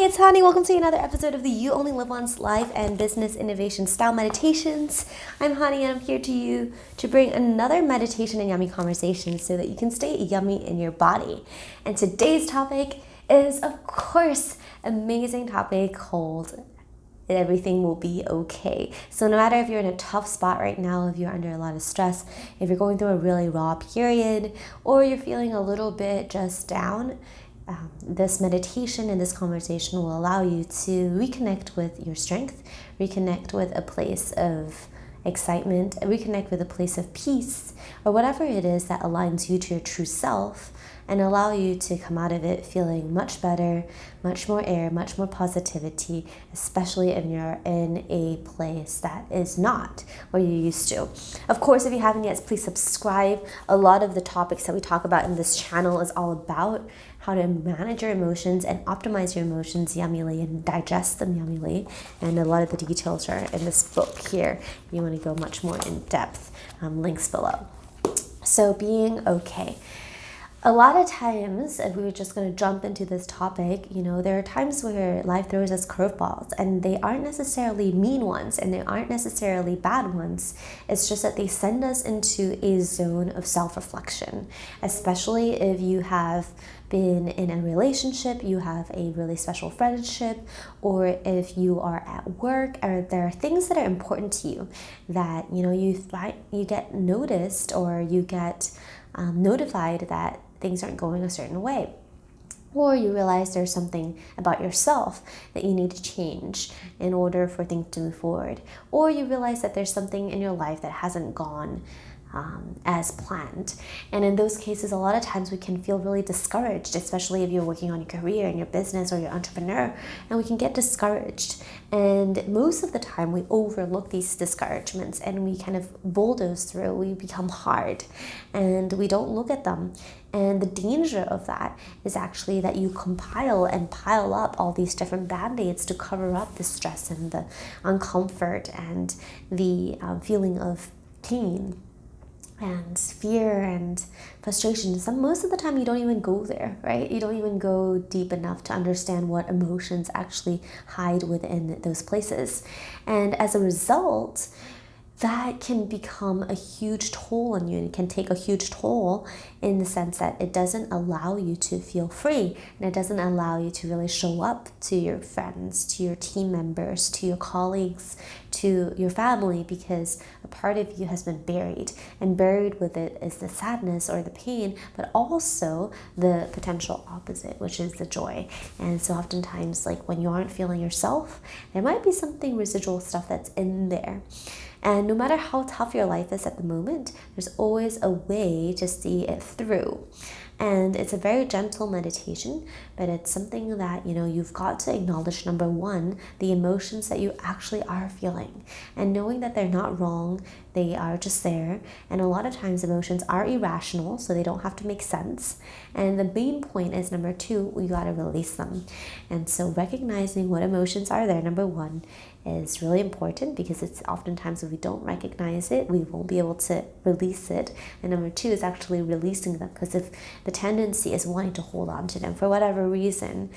it's Hani. Welcome to another episode of the You Only Live Once Life and Business Innovation Style Meditations. I'm Hani and I'm here to bring another meditation and yummy conversation so that you can stay yummy in your body. And today's topic is, of course, amazing topic called everything will be okay. So no matter if you're in a tough spot right now, if you're under a lot of stress, if you're going through a really raw period, or you're feeling a little bit just down, this meditation and this conversation will allow you to reconnect with your strength, reconnect with a place of excitement, reconnect with a place of peace, or whatever it is that aligns you to your true self, and allow you to come out of it feeling much better, much more air, much more positivity, especially if you're in a place that is not where you're used to. Of course, if you haven't yet, please subscribe. A lot of the topics that we talk about in this channel is all about how to manage your emotions and optimize your emotions yummily and digest them yummily. And a lot of the details are in this book here. If you want to go much more in depth, links below. So being okay. A lot of times, if we were just going to jump into this topic, there are times where life throws us curveballs, and they aren't necessarily mean ones and they aren't necessarily bad ones. It's just that they send us into a zone of self-reflection, especially if you have been in a relationship, you have a really special friendship, or if you are at work, or there are things that are important to you that you get noticed, or you get notified that things aren't going a certain way, or you realize there's something about yourself that you need to change in order for things to move forward, or you realize that there's something in your life that hasn't gone as planned. And in those cases, a lot of times we can feel really discouraged, especially if you're working on your career and your business or you're an entrepreneur, and we can get discouraged. And most of the time we overlook these discouragements and we kind of bulldoze through. We become hard and we don't look at them. And the danger of that is actually that you compile and pile up all these different band-aids to cover up the stress and the uncomfort and the feeling of pain and fear and frustration. Most of the time you don't even go there, right? You don't even go deep enough to understand what emotions actually hide within those places. And as a result, that can become a huge toll on you, and it can take a huge toll in the sense that it doesn't allow you to feel free, and it doesn't allow you to really show up to your friends, to your team members, to your colleagues, to your family, because a part of you has been buried, and buried with it is the sadness or the pain, but also the potential opposite, which is the joy. And so oftentimes, like when you aren't feeling yourself, there might be something residual stuff that's in there. And no matter how tough your life is at the moment, there's always a way to see it through. And it's a very gentle meditation, but it's something that, you've got to acknowledge, number one, the emotions that you actually are feeling. And knowing that they're not wrong, they are just there. And a lot of times emotions are irrational, so they don't have to make sense. And the main point is, number two, we got to release them. And so recognizing what emotions are there, number one, is really important, because it's oftentimes if we don't recognize it, we won't be able to release it. And number two is actually releasing them, because if the tendency is wanting to hold on to them for whatever reason,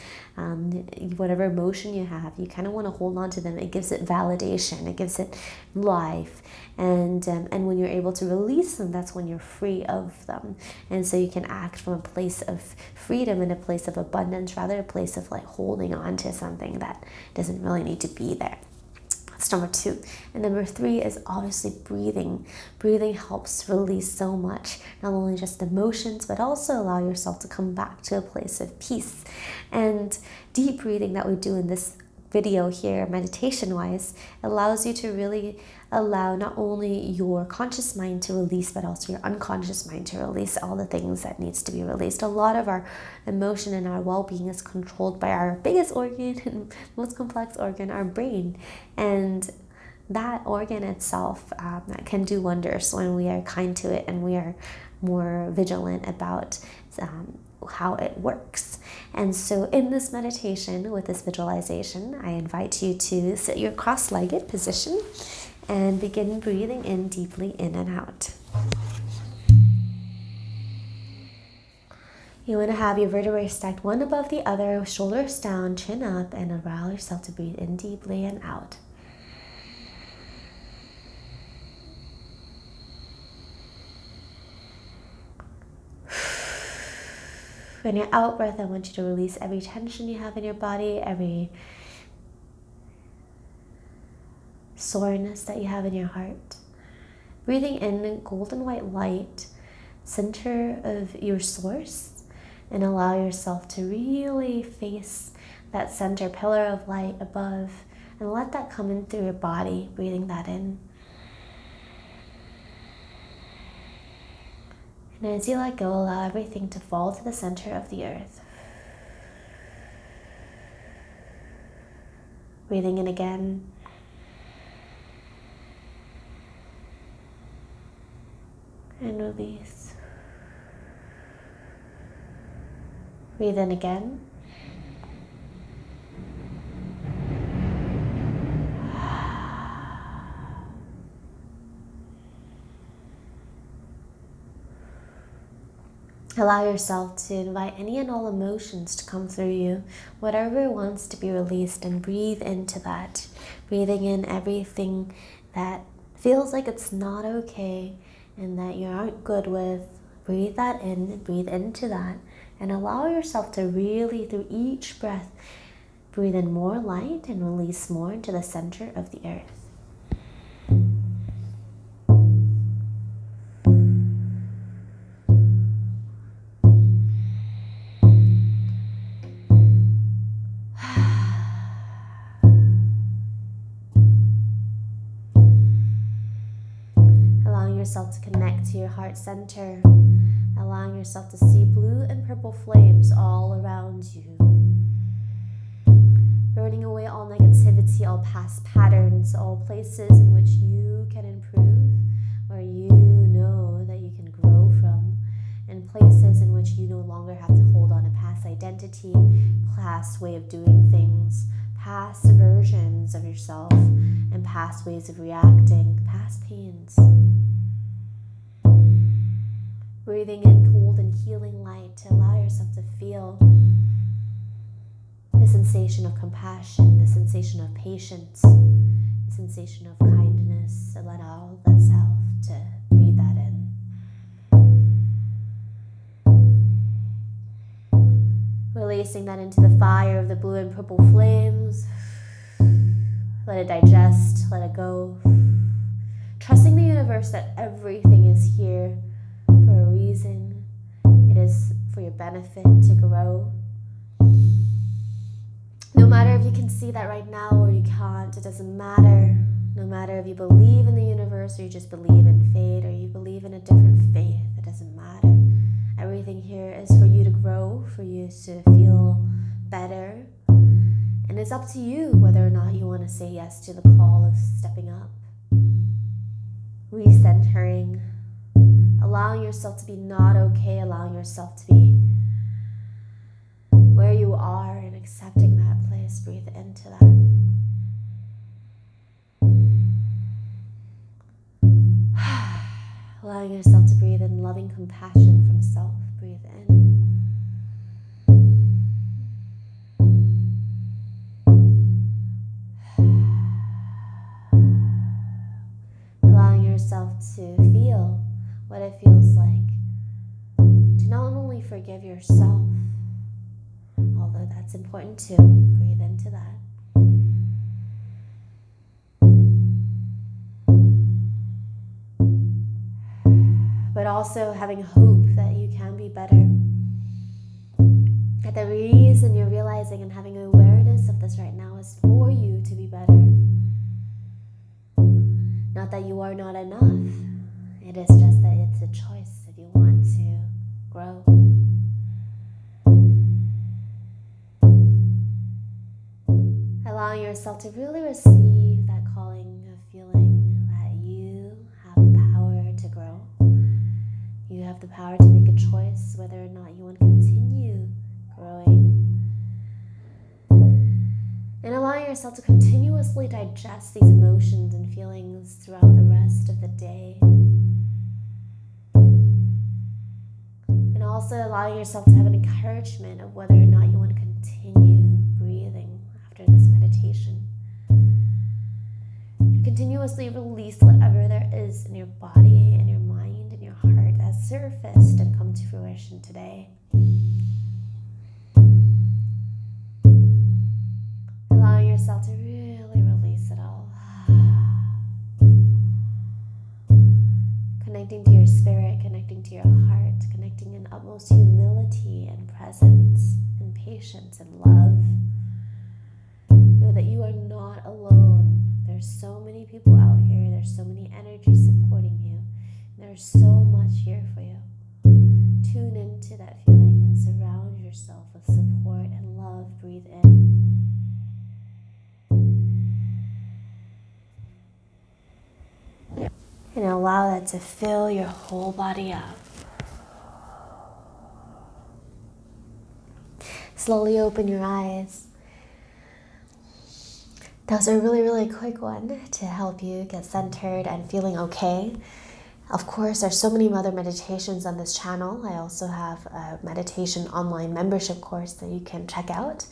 whatever emotion you have, you kind of want to hold on to them. It gives it validation, it gives it life. And when you're able to release them, that's when you're free of them. And so you can act from a place of freedom and a place of abundance, rather than a place of like holding on to something that doesn't really need to be there. That's number two. And number three is obviously breathing. Breathing helps release so much, not only just emotions, but also allow yourself to come back to a place of peace. And deep breathing that we do in this video here, meditation wise, allows you to really allow not only your conscious mind to release, but also your unconscious mind to release all the things that needs to be released. A lot of our emotion and our well-being is controlled by our biggest organ and most complex organ, our brain. And that organ itself that can do wonders when we are kind to it and we are more vigilant about how it works. And so in this meditation, with this visualization, I invite you to sit your cross-legged position and begin breathing in deeply in and out. You want to have your vertebrae stacked one above the other, shoulders down, chin up, and allow yourself to breathe in deeply and out. On your out breath, I want you to release every tension you have in your body, every soreness that you have in your heart. Breathing in golden white light, center of your source, and allow yourself to really face that center pillar of light above and let that come in through your body, breathing that in. And as you let go, allow everything to fall to the center of the earth. Breathing in again. And release. Breathe in again. Allow yourself to invite any and all emotions to come through you, whatever wants to be released, and breathe into that. Breathing in everything that feels like it's not okay and that you aren't good with. Breathe that in, breathe into that, and allow yourself to really, through each breath, breathe in more light and release more into the center of the earth. Allowing yourself to connect to your heart center. Allowing yourself to see blue and purple flames all around you. Burning away all negativity, all past patterns, all places in which you can improve, where you know that you can grow from, and places in which you no longer have to hold on to past identity, past way of doing things, past versions of yourself, and past ways of reacting, past pains. Breathing in cold and healing light to allow yourself to feel the sensation of compassion, the sensation of patience, the sensation of kindness. Allow that self to breathe that in. Releasing that into the fire of the blue and purple flames. Let it digest, let it go. Trusting the universe that everything is here for a reason. It is for your benefit to grow. No matter if you can see that right now or you can't, it doesn't matter. No matter if you believe in the universe or you just believe in fate or you believe in a different faith, it doesn't matter. Everything here is for you to grow, for you to feel better. And it's up to you whether or not you want to say yes to the call of stepping up. Recentering. Allowing yourself to be not okay, allowing yourself to be where you are and accepting that place. Breathe into that. Allowing yourself to breathe in loving compassion from self. Breathe in. Allowing yourself to feel what it feels like to not only forgive yourself, although that's important too. Breathe into that. But also having hope that you can be better. That the reason you're realizing and having awareness of this right now is for you to be better. Not that you are not enough. It is just that it's a choice if you want to grow. Allowing yourself to really receive that calling of feeling that you have the power to grow. You have the power to make a choice whether or not you want to continue growing. And allowing yourself to continuously digest these emotions and feelings throughout the rest of the day. And also allowing yourself to have an encouragement of whether or not you want to continue breathing after this meditation. To continuously release whatever there is in your body and your mind and your heart that has surfaced and come to fruition today. Allowing yourself to really release it all. Connecting to your spirit, connecting to your heart, connecting in utmost humility and presence and patience and love. Know that you are not alone. There's so many people out here. There's so many energies supporting you. There's so much here for you. Tune into that feeling and surround yourself with support and love. Breathe in. And allow that to fill your whole body up. Slowly open your eyes. That was a really, really quick one to help you get centered and feeling okay. Of course, there's so many other meditations on this channel. I also have a meditation online membership course that you can check out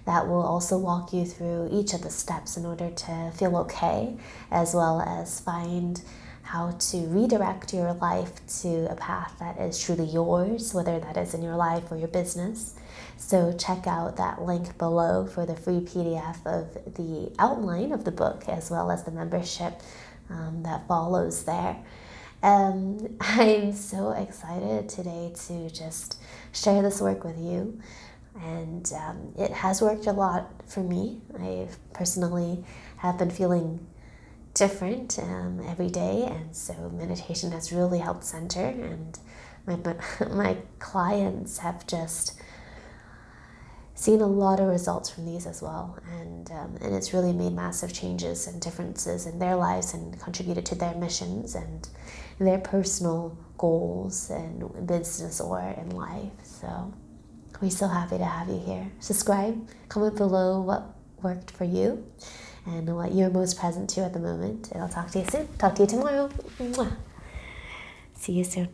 that will also walk you through each of the steps in order to feel okay, as well as find how to redirect your life to a path that is truly yours, whether that is in your life or your business. So check out that link below for the free PDF of the outline of the book, as well as the membership that follows there. I'm so excited today to just share this work with you. And it has worked a lot for me. I personally have been feeling different every day, and so meditation has really helped center, and my clients have just seen a lot of results from these as well, and it's really made massive changes and differences in their lives and contributed to their missions and their personal goals in business or in life. So we're so happy to have you here. Subscribe, comment below what worked for you and what you're most present to at the moment. And I'll talk to you soon. Talk to you tomorrow. Mwah. See you soon.